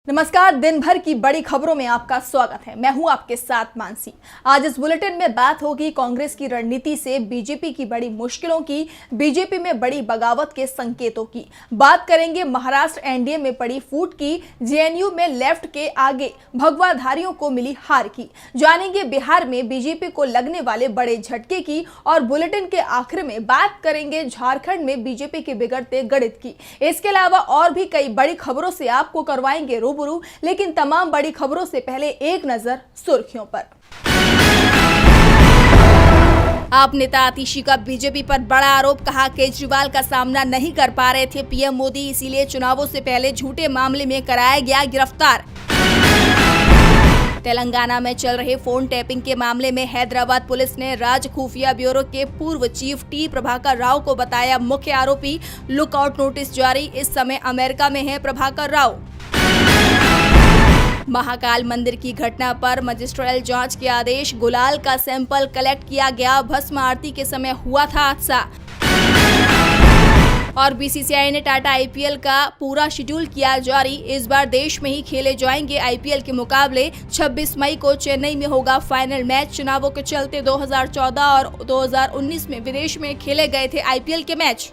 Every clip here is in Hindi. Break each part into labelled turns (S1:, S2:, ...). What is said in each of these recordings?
S1: नमस्कार। दिन भर की बड़ी खबरों में आपका स्वागत है। मैं हूं आपके साथ मानसी। आज इस बुलेटिन में बात होगी कांग्रेस की रणनीति से बीजेपी की बड़ी मुश्किलों की, बीजेपी में बड़ी बगावत के संकेतों की। बात करेंगे महाराष्ट्र एनडीए में पड़ी फूट की, जेएनयू में लेफ्ट के आगे भगवाधारियों को मिली हार की। जानेंगे बिहार में बीजेपी को लगने वाले बड़े झटके की और बुलेटिन के आखिर में बात करेंगे झारखंड में बीजेपी के बिगड़ते गणित की। इसके अलावा और भी कई बड़ी खबरों से आपको करवाएंगे रूबरू। लेकिन तमाम बड़ी खबरों से पहले एक नजर सुर्खियों पर। आप नेता आतिशी का बीजेपी पर बड़ा आरोप, कहा केजरीवाल का सामना नहीं कर पा रहे थे पीएम मोदी, इसीलिए चुनावों से पहले झूठे मामले में कराया गया गिरफ्तार। तेलंगाना में चल रहे फोन टैपिंग के मामले में हैदराबाद पुलिस ने राज्य खुफिया ब्यूरो के पूर्व चीफ टी प्रभाकर राव को बताया मुख्य आरोपी। लुकआउट नोटिस जारी, इस समय अमेरिका में है प्रभाकर राव। महाकाल मंदिर की घटना पर मजिस्ट्रियल जांच के आदेश, गुलाल का सैंपल कलेक्ट किया गया, भस्म आरती के समय हुआ था हादसा। और बीसीसीआई ने टाटा आईपीएल का पूरा शेड्यूल किया जारी, इस बार देश में ही खेले जाएंगे आईपीएल के मुकाबले। 26 मई को चेन्नई में होगा फाइनल मैच। चुनावों के चलते 2014 और 2019 में विदेश में खेले गए थे आईपीएल के मैच।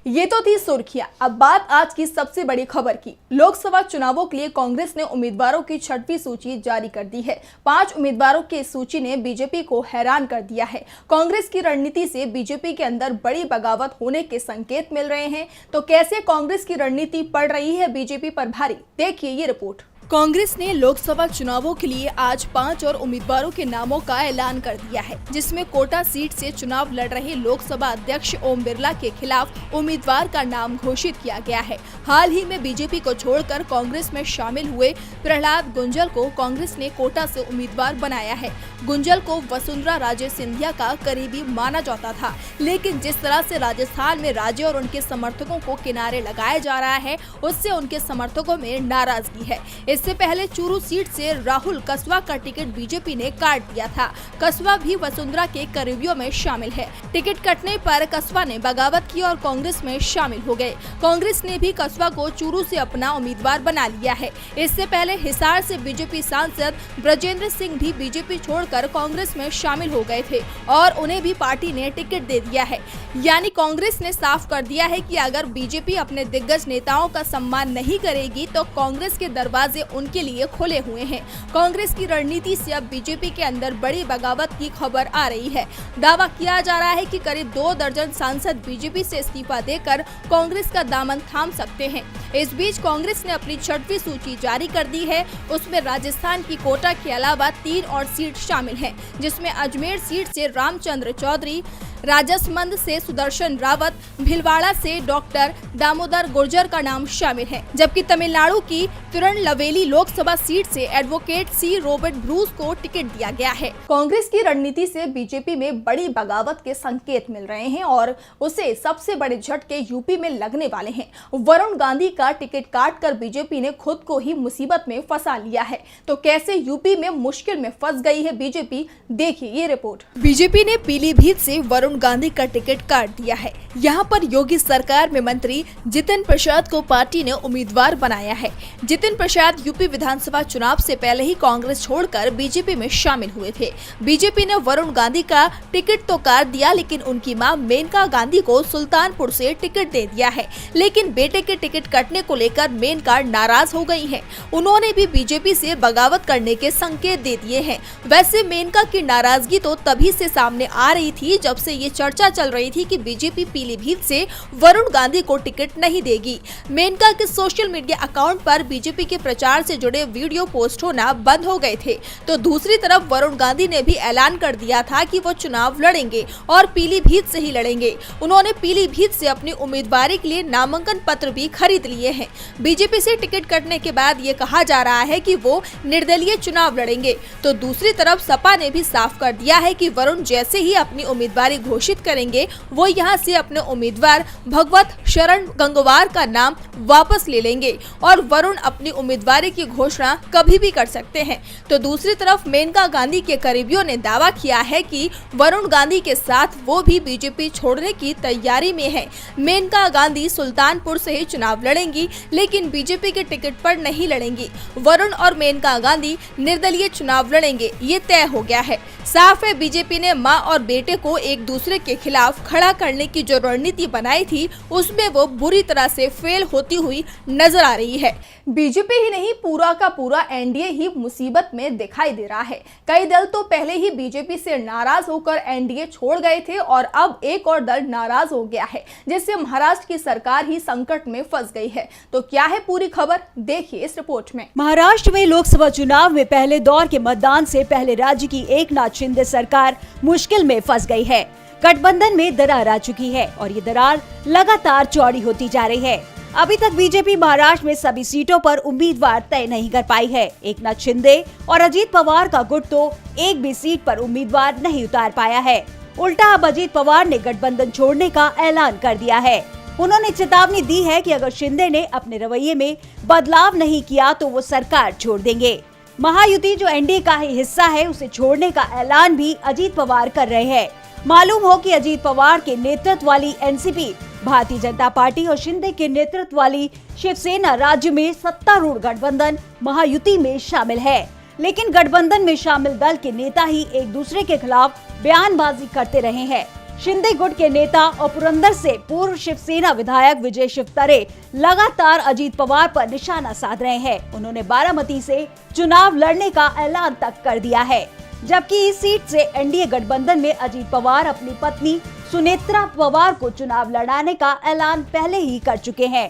S1: ये तो थी सुर्खियां। अब बात आज की सबसे बड़ी खबर की। लोकसभा चुनावों के लिए कांग्रेस ने उम्मीदवारों की 6वीं सूची जारी कर दी है। 5 उम्मीदवारों की सूची ने बीजेपी को हैरान कर दिया है। कांग्रेस की रणनीति से बीजेपी के अंदर बड़ी बगावत होने के संकेत मिल रहे हैं। तो कैसे कांग्रेस की रणनीति पड़ रही है बीजेपी पर भारी, देखिए ये रिपोर्ट। कांग्रेस ने लोकसभा चुनावों के लिए आज 5 और उम्मीदवारों के नामों का ऐलान कर दिया है, जिसमें कोटा सीट से चुनाव लड़ रहे लोकसभा अध्यक्ष ओम बिरला के खिलाफ उम्मीदवार का नाम घोषित किया गया है। हाल ही में बीजेपी को छोड़कर कांग्रेस में शामिल हुए प्रहलाद गुंजल को कांग्रेस ने कोटा से उम्मीदवार बनाया है। गुंजल को वसुंधरा राजे सिंधिया का करीबी माना जाता था, लेकिन जिस तरह से राजस्थान में राजे और उनके समर्थकों को किनारे लगाया जा रहा है, उससे उनके समर्थकों में नाराजगी है। इससे पहले चूरू सीट से राहुल कसवा का टिकट बीजेपी ने काट दिया था। कसवा भी वसुंधरा के करीबियों में शामिल है। टिकट कटने पर कसवा ने बगावत की और कांग्रेस में शामिल हो गए। कांग्रेस ने भी कसवा को चूरू से अपना उम्मीदवार बना लिया है। इससे पहले हिसार से बीजेपी सांसद ब्रजेंद्र सिंह भी बीजेपी छोड़कर कांग्रेस में शामिल हो गए थे और उन्हें भी पार्टी ने टिकट दे दिया है। यानी कांग्रेस ने साफ कर दिया है कि अगर बीजेपी अपने दिग्गज नेताओं का सम्मान नहीं करेगी तो कांग्रेस के दरवाजे उनके लिए खुले हुए हैं। कांग्रेस की रणनीति से अब बीजेपी के अंदर बड़ी बगावत की खबर आ रही है। दावा किया जा रहा है कि करीब 2 दर्जन सांसद बीजेपी से इस्तीफा देकर कांग्रेस का दामन थाम सकते हैं। इस बीच कांग्रेस ने अपनी 6वीं सूची जारी कर दी है। उसमें राजस्थान की कोटा के अलावा 3 और सीट शामिल हैं, जिसमें अजमेर सीट से रामचंद्र चौधरी, राजसमंद से सुदर्शन रावत, भिलवाड़ा से डॉक्टर दामोदर गुर्जर का नाम शामिल है, जबकि तमिलनाडु की तिरुनेलवेली लोकसभा सीट से एडवोकेट सी रॉबर्ट ब्रूस को टिकट दिया गया है। कांग्रेस की रणनीति से बीजेपी में बड़ी बगावत के संकेत मिल रहे हैं और उसे सबसे बड़े झटके यूपी में लगने वाले हैं। वरुण गांधी का टिकट काटकर बीजेपी ने खुद को ही मुसीबत में फंसा लिया है। तो कैसे यूपी में मुश्किल में फंस गई है बीजेपी, देखिए ये रिपोर्ट। बीजेपी ने पीलीभीत से वरुण गांधी का टिकट काट दिया है। यहाँ पर योगी सरकार में मंत्री जितिन प्रसाद को पार्टी ने उम्मीदवार बनाया है। जितिन प्रसाद यूपी विधानसभा चुनाव से पहले ही कांग्रेस छोड़कर बीजेपी में शामिल हुए थे। बीजेपी ने वरुण गांधी का टिकट तो काट दिया, लेकिन उनकी मां मेनका गांधी को सुल्तानपुर से टिकट दे दिया है। लेकिन बेटे के टिकट कटने को लेकर मेनका नाराज हो गई है। उन्होंने भी बीजेपी से बगावत करने के संकेत दे दिए हैं। वैसे मेनका की नाराजगी तो तभी से सामने आ रही थी जब से ये चर्चा चल रही थी कि बीजेपी पीलीभीत से वरुण गांधी को टिकट नहीं देगी। मेनका के सोशल मीडिया अकाउंट पर बीजेपी के प्रचार से जुड़े वीडियो पोस्ट होना बंद हो गए थे। तो दूसरी तरफ वरुण गांधी ने भी ऐलान कर दिया था कि वो चुनाव लड़ेंगे और पीलीभीत से ही लड़ेंगे। उन्होंने पीलीभीत से अपनी उम्मीदवारी के लिए नामांकन पत्र भी खरीद लिए हैं। बीजेपी से टिकट कटने के बाद ये कहा जा रहा है कि वो निर्दलीय चुनाव लड़ेंगे। तो दूसरी तरफ सपा ने भी साफ कर दिया है कि वरुण जैसे ही अपनी उम्मीदवारी घोषित करेंगे वो यहाँ से अपने उम्मीदवार भगवत शरण गंगवार का नाम वापस ले लेंगे और वरुण अपनी उम्मीदवारी की घोषणा कभी भी कर सकते हैं। तो दूसरी तरफ मेनका गांधी के करीबियों ने दावा किया है कि वरुण गांधी के साथ वो भी बीजेपी छोड़ने की तैयारी में है। मेनका गांधी सुल्तानपुर से ही चुनाव लड़ेंगी, लेकिन बीजेपी के टिकट पर नहीं लड़ेंगी। वरुण और मेनका गांधी निर्दलीय चुनाव लड़ेंगे, ये तय हो गया है। साफ है, बीजेपी ने मां और बेटे को एक दूसरे के खिलाफ खड़ा करने की जो रणनीति बनाई थी उसमें वो बुरी तरह से फेल होती हुई नजर आ रही है। बीजेपी ही नहीं, पूरा का पूरा एनडीए ही मुसीबत में दिखाई दे रहा है। कई दल तो पहले ही बीजेपी से नाराज होकर एनडीए छोड़ गए थे और अब एक और दल नाराज हो गया है, जिससे महाराष्ट्र की सरकार ही संकट में फंस गई है। तो क्या है पूरी खबर, देखिए इस रिपोर्ट में।
S2: महाराष्ट्र में लोकसभा चुनाव में पहले दौर के मतदान से पहले राज्य की एकनाथ शिंदे सरकार मुश्किल में फंस गई है। गठबंधन में दरार आ चुकी है और ये दरार लगातार चौड़ी होती जा रही है। अभी तक बीजेपी महाराष्ट्र में सभी सीटों पर उम्मीदवार तय नहीं कर पाई है। एकनाथ शिंदे और अजीत पवार का गुट तो एक भी सीट पर उम्मीदवार नहीं उतार पाया है। उल्टा अब अजीत पवार ने गठबंधन छोड़ने का ऐलान कर दिया है। उन्होंने चेतावनी दी है कि अगर शिंदे ने अपने रवैये में बदलाव नहीं किया तो वो सरकार छोड़ देंगे। महायुति जो एनडीए का ही हिस्सा है उसे छोड़ने का ऐलान भी अजीत पवार कर रहे हैं। मालूम हो कि अजीत पवार के नेतृत्व वाली एनसीपी, भारतीय जनता पार्टी और शिंदे के नेतृत्व वाली शिवसेना राज्य में सत्तारूढ़ गठबंधन महायुति में शामिल है। लेकिन गठबंधन में शामिल दल के नेता ही एक दूसरे के खिलाफ बयानबाजी करते रहे हैं। शिंदे गुट के नेता और पुरंदर से पूर्व शिवसेना विधायक विजय शिवतारे लगातार अजीत पवार पर निशाना साध रहे हैं। उन्होंने बारामती से चुनाव लड़ने का ऐलान तक कर दिया है, जबकि इस सीट से एनडीए गठबंधन में अजीत पवार अपनी पत्नी सुनेत्रा पवार को चुनाव लड़ाने का ऐलान पहले ही कर चुके हैं।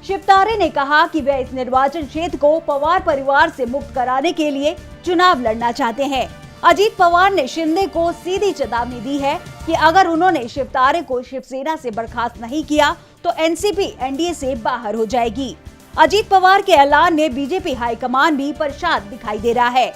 S2: शिवतारे ने कहा कि वे इस निर्वाचन क्षेत्र को पवार परिवार से मुक्त कराने के लिए चुनाव लड़ना चाहते हैं। अजीत पवार ने शिंदे को सीधी चेतावनी दी है कि अगर उन्होंने शिवतारे को शिवसेना से बर्खास्त नहीं किया तो एनसीपी एनडीए से बाहर हो जाएगी। अजीत पवार के ऐलान में बीजेपी हाईकमान भी परेशान दिखाई दे रहा है।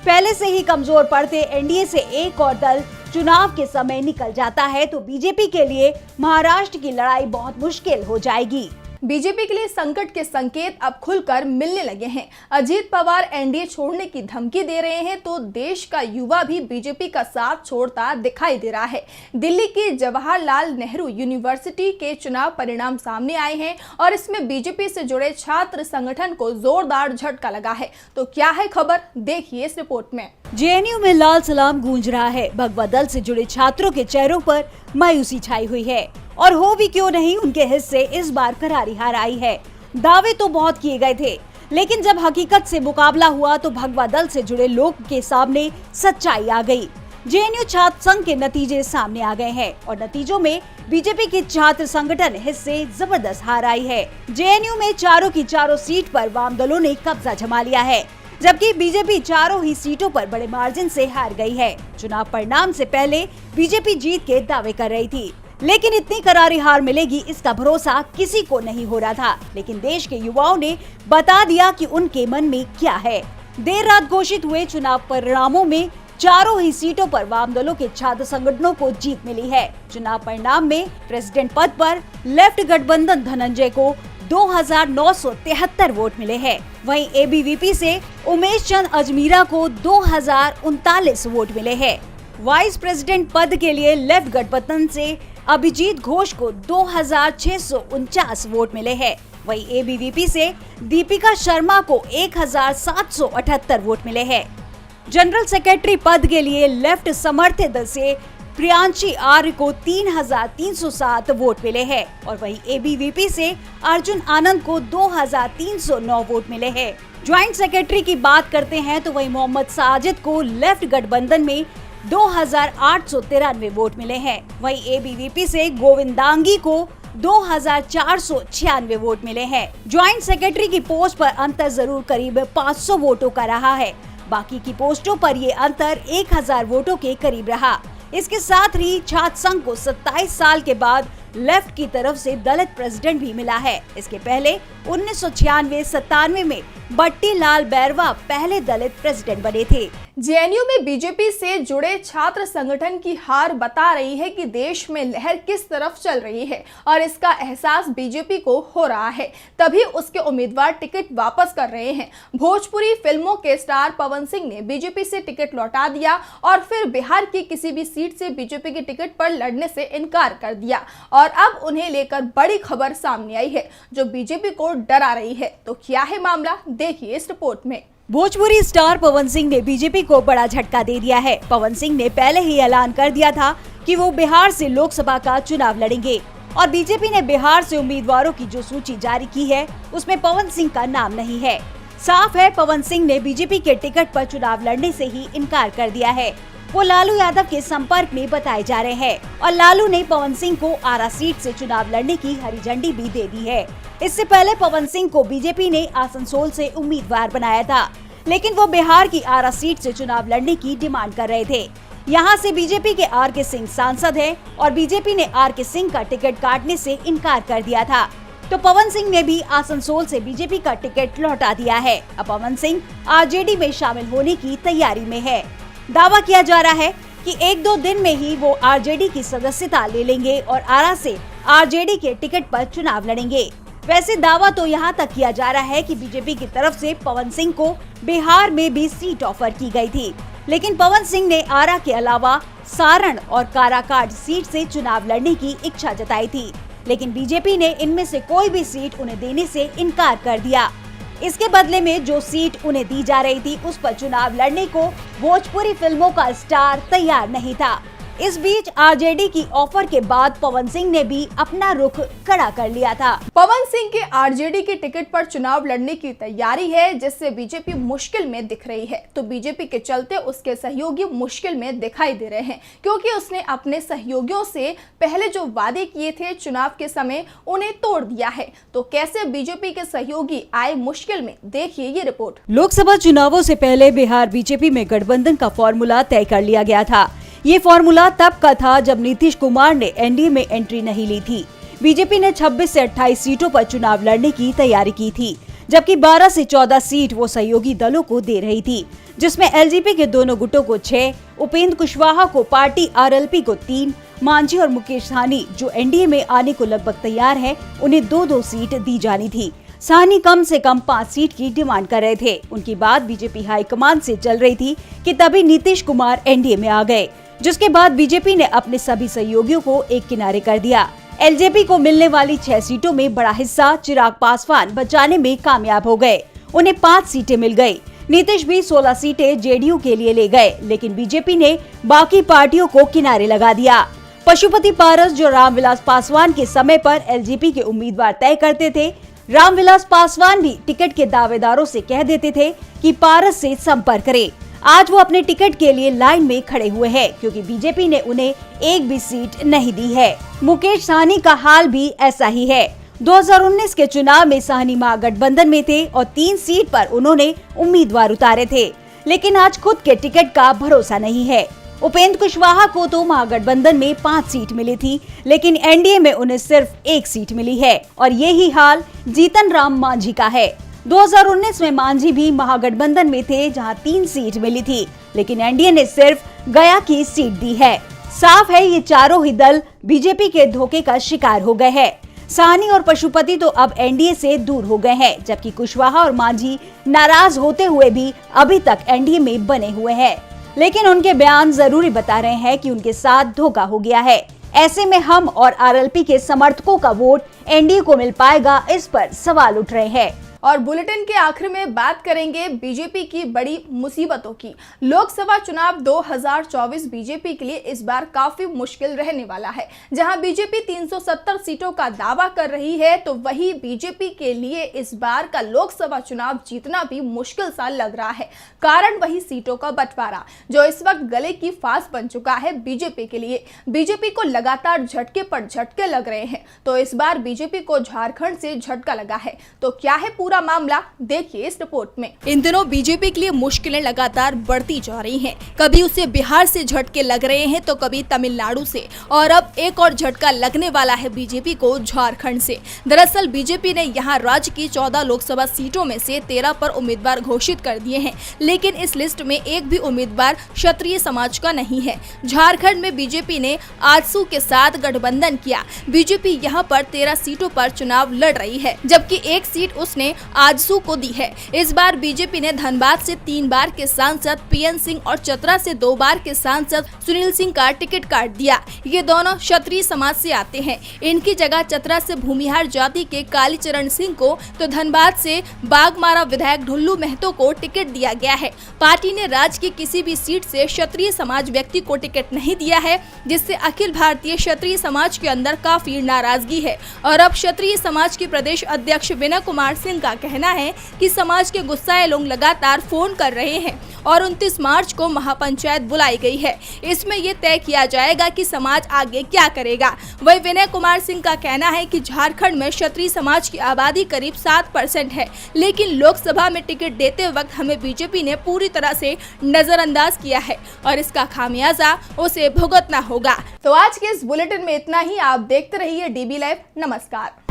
S2: पहले से ही कमजोर पड़ते एनडीए से एक और दल चुनाव के समय निकल जाता है तो बीजेपी के लिए महाराष्ट्र की लड़ाई बहुत मुश्किल हो जाएगी।
S1: बीजेपी के लिए संकट के संकेत अब खुलकर मिलने लगे हैं। अजीत पवार एनडीए छोड़ने की धमकी दे रहे हैं तो देश का युवा भी बीजेपी का साथ छोड़ता दिखाई दे रहा है। दिल्ली की जवाहरलाल नेहरू यूनिवर्सिटी के चुनाव परिणाम सामने आए हैं और इसमें बीजेपी से जुड़े छात्र संगठन को जोरदार झटका लगा है। तो क्या है खबर, देखिए इस रिपोर्ट में।
S2: जेएनयू में लाल सलाम गूंज रहा है। भगवा दल से जुड़े छात्रों के चेहरों पर मायूसी छाई हुई है और हो भी क्यों नहीं, उनके हिस्से इस बार करारी हार आई है। दावे तो बहुत किए गए थे, लेकिन जब हकीकत से मुकाबला हुआ तो भगवा दल से जुड़े लोग के सामने सच्चाई आ गई। जेएनयू छात्र संघ के नतीजे सामने आ गए हैं और नतीजों में बीजेपी के छात्र संगठन हिस्से जबरदस्त हार आई है। जेएनयू में चारों की चारों सीट पर वाम दलों ने कब्जा जमा लिया है, जबकि बीजेपी चारों ही सीटों पर बड़े मार्जिन से हार गई है। चुनाव परिणाम से पहले बीजेपी जीत के दावे कर रही थी, लेकिन इतनी करारी हार मिलेगी इसका भरोसा किसी को नहीं हो रहा था। लेकिन देश के युवाओं ने बता दिया कि उनके मन में क्या है। देर रात घोषित हुए चुनाव परिणामों में चारों ही सीटों पर वाम दलों के छात्र संगठनों को जीत मिली है। चुनाव परिणाम में प्रेसिडेंट पद पर लेफ्ट गठबंधन धनंजय को 2973 वोट मिले हैं। वहीं एबीवीपी से उमेश चंद अजमीरा को 2039 वोट मिले हैं। वाइस प्रेसिडेंट पद के लिए लेफ्ट गठबंधन से अभिजीत घोष को 2649 वोट मिले हैं। वहीं एबीवीपी से दीपिका शर्मा को 1778 वोट मिले हैं। जनरल सेक्रेटरी पद के लिए लेफ्ट समर्थित से प्रियांशी आर्य को 3307 वोट मिले हैं और वहीं एबीवीपी से अर्जुन आनंद को 2309 वोट मिले हैं। ज्वाइंट सेक्रेटरी की बात करते हैं तो वहीं मोहम्मद साजिद को लेफ्ट गठबंधन में 2893 वोट मिले हैं। वहीं एबीवीपी से गोविंदांगी को 2496 वोट मिले हैं। ज्वाइंट सेक्रेटरी की पोस्ट पर अंतर जरूर करीब 500 वोटों का रहा है। बाकी की पोस्टों पर ये अंतर 1000 वोटों के करीब रहा। इसके साथ ही छात्र संघ को 27 साल के बाद लेफ्ट की तरफ से दलित प्रेसिडेंट भी मिला है। इसके पहले 1996-97 में बट्टी लाल बैरवा पहले दलित प्रेसिडेंट बने थे।
S1: जेएनयू में बीजेपी से जुड़े छात्र संगठन की हार बता रही है कि देश में लहर किस तरफ चल रही है और इसका एहसास बीजेपी को हो रहा है, तभी उसके उम्मीदवार टिकट वापस कर रहे हैं। भोजपुरी फिल्मों के स्टार पवन सिंह ने बीजेपी से टिकट लौटा दिया और फिर बिहार की किसी भी सीट से बीजेपी के टिकट पर लड़ने से इनकार कर दिया और अब उन्हें लेकर बड़ी खबर सामने आई है जो बीजेपी को डरा रही है। तो क्या है मामला, देखिए इस रिपोर्ट में।
S2: भोजपुरी स्टार पवन सिंह ने बीजेपी को बड़ा झटका दे दिया है। पवन सिंह ने पहले ही ऐलान कर दिया था कि वो बिहार से लोकसभा का चुनाव लड़ेंगे और बीजेपी ने बिहार से उम्मीदवारों की जो सूची जारी की है उसमें पवन सिंह का नाम नहीं है। साफ है, पवन सिंह ने बीजेपी के टिकट पर चुनाव लड़ने से ही इनकार कर दिया है। वो लालू यादव के संपर्क में बताए जा रहे हैं और लालू ने पवन सिंह को आरा सीट से चुनाव लड़ने की हरी झंडी भी दे दी है। इससे पहले पवन सिंह को बीजेपी ने आसनसोल से उम्मीदवार बनाया था, लेकिन वो बिहार की आरा सीट से चुनाव लड़ने की डिमांड कर रहे थे। यहाँ से बीजेपी के आर.के. सिंह सांसद हैं और बीजेपी ने आर.के. सिंह का टिकट काटने से इनकार कर दिया था, तो पवन सिंह ने भी आसनसोल से बीजेपी का टिकट लौटा दिया है। अब पवन सिंह आरजेडी में शामिल होने की तैयारी में है। दावा किया जा रहा है कि 1-2 दिन में ही वो आरजेडी की सदस्यता ले लेंगे और आरा से आरजेडी के टिकट पर चुनाव लड़ेंगे। वैसे दावा तो यहाँ तक किया जा रहा है कि बीजेपी की तरफ से पवन सिंह को बिहार में भी सीट ऑफर की गई थी, लेकिन पवन सिंह ने आरा के अलावा सारण और काराकाट सीट से चुनाव लड़ने की इच्छा जताई थी, लेकिन बीजेपी ने इनमें से कोई भी सीट उन्हें देने से इनकार कर दिया। इसके बदले में जो सीट उन्हें दी जा रही थी उस पर चुनाव लड़ने को भोजपुरी फिल्मों का स्टार तैयार नहीं था। इस बीच आरजेडी की ऑफर के बाद पवन सिंह ने भी अपना रुख कड़ा कर लिया था।
S1: पवन सिंह के आरजेडी के टिकट पर चुनाव लड़ने की तैयारी है, जिससे बीजेपी मुश्किल में दिख रही है। तो बीजेपी के चलते उसके सहयोगी मुश्किल में दिखाई दे रहे हैं, क्योंकि उसने अपने सहयोगियों से पहले जो वादे किए थे चुनाव के समय उन्हें तोड़ दिया है। तो कैसे बीजेपी के सहयोगी आए मुश्किल में, देखिए ये रिपोर्ट।
S2: लोकसभा चुनावों से पहले बिहार बीजेपी में गठबंधन का फॉर्मूला तय कर लिया गया था। ये फॉर्मूला तब का था जब नीतीश कुमार ने एनडीए में एंट्री नहीं ली थी। बीजेपी ने 26 से 28 सीटों पर चुनाव लड़ने की तैयारी की थी, जबकि 12 से 14 सीट वो सहयोगी दलों को दे रही थी, जिसमें एलजेपी के दोनों गुटों को 6, उपेंद्र कुशवाहा को पार्टी आरएलपी को 3, मांझी और मुकेश सहनी जो एनडीए में आने को लगभग तैयार है उन्हें 2-2 सीट दी जानी थी। सहनी कम से कम 5 सीट की डिमांड कर रहे थे। उनकी बात बीजेपी हाईकमान से चल रही थी कि तभी नीतीश कुमार एनडीए में आ गए, जिसके बाद बीजेपी ने अपने सभी सहयोगियों को एक किनारे कर दिया। एलजेपी को मिलने वाली 6 सीटों में बड़ा हिस्सा चिराग पासवान बचाने में कामयाब हो गए। उन्हें 5 सीटें मिल गई। नीतीश भी 16 सीटें जेडीयू के लिए ले गए, लेकिन बीजेपी ने बाकी पार्टियों को किनारे लगा दिया। पशुपति पारस जो रामविलास पासवान के समय पर एलजेपी के उम्मीदवार तय करते थे, रामविलास पासवान भी टिकट के दावेदारों से कह देते थे कि पारस से संपर्क करें। आज वो अपने टिकट के लिए लाइन में खड़े हुए हैं, क्योंकि बीजेपी ने उन्हें एक भी सीट नहीं दी है। मुकेश सहनी का हाल भी ऐसा ही है। 2019 के चुनाव में सहनी महागठबंधन में थे और 3 सीट पर उन्होंने उम्मीदवार उतारे थे, लेकिन आज खुद के टिकट का भरोसा नहीं है। उपेंद्र कुशवाहा को तो महागठबंधन में 5 सीट मिली थी, लेकिन एनडीए में उन्हें सिर्फ 1 सीट मिली है और यही हाल जीतन राम मांझी का है। 2019 में मांझी भी महागठबंधन में थे, जहां 3 सीट मिली थी, लेकिन एनडीए ने सिर्फ गया की सीट दी है। साफ है ये चारों ही दल बीजेपी के धोखे का शिकार हो गए हैं। सहनी और पशुपति तो अब एनडीए से दूर हो गए हैं, जबकि कुशवाहा और मांझी नाराज होते हुए भी अभी तक एनडीए में बने हुए हैं, लेकिन उनके बयान जरूरी बता रहे हैं कि उनके साथ धोखा हो गया है। ऐसे में हम और आरएलपी के समर्थकों का वोट एनडीए को मिल पाएगा, इस पर सवाल उठ रहे हैं।
S1: और बुलेटिन के आखिर में बात करेंगे बीजेपी की बड़ी मुसीबतों की। लोकसभा चुनाव 2024 बीजेपी के लिए इस बार काफी मुश्किल रहने वाला है। जहां बीजेपी 370 सीटों का दावा कर रही है, तो वही बीजेपी के लिए इस बार का लोकसभा चुनाव जीतना भी मुश्किल सा लग रहा है। कारण वही सीटों का बंटवारा, जो इस वक्त गले की फांस बन चुका है बीजेपी के लिए। बीजेपी को लगातार झटके पर झटके लग रहे हैं। तो इस बार बीजेपी को झारखंड से झटका लगा है। तो क्या है पूरा मामला देखिए इस रिपोर्ट में। इन दिनों बीजेपी के लिए मुश्किलें लगातार बढ़ती जा रही हैं। कभी उसे बिहार से झटके लग रहे हैं तो कभी तमिलनाडु से, और अब एक और झटका लगने वाला है बीजेपी को झारखंड से। दरअसल बीजेपी ने यहाँ राज्य की 14 लोकसभा सीटों में से 13 पर उम्मीदवार घोषित कर दिए हैं, लेकिन इस लिस्ट में एक भी उम्मीदवार क्षत्रिय समाज का नहीं है। झारखंड में बीजेपी ने आजसू के साथ गठबंधन किया। बीजेपी यहाँ पर 13 सीटों पर चुनाव लड़ रही है, जबकि एक सीट उसने आजसू को दी है। इस बार बीजेपी ने धनबाद से 3 बार के सांसद पीएन सिंह और चतरा से 2 बार के सांसद सुनील सिंह का टिकट काट दिया। ये दोनों क्षत्रिय समाज से आते हैं। इनकी जगह चतरा से भूमिहार जाति के कालीचरण सिंह को तो धनबाद से बागमारा विधायक ढुल्लू महतो को टिकट दिया गया है। पार्टी ने राज्य की किसी भी सीट से क्षत्रिय समाज व्यक्ति को टिकट नहीं दिया है, जिससे अखिल भारतीय क्षत्रिय समाज के अंदर काफी नाराजगी है। और अब क्षत्रिय समाज के प्रदेश अध्यक्ष विनय कुमार सिंह का कहना है कि समाज के गुस्साए लोग लगातार फोन कर रहे हैं और 29 मार्च को महापंचायत बुलाई गई है। इसमें ये तय किया जाएगा कि समाज आगे क्या करेगा। वही विनय कुमार सिंह का कहना है कि झारखंड में क्षत्रिय समाज की आबादी करीब 7% है, लेकिन लोकसभा में टिकट देते वक्त हमें बीजेपी ने पूरी तरह से नजरअंदाज किया है और इसका खामियाजा उसे भुगतना होगा। तो आज के इस बुलेटिन में इतना ही। आप देखते रहिए डीबी लाइव। नमस्कार।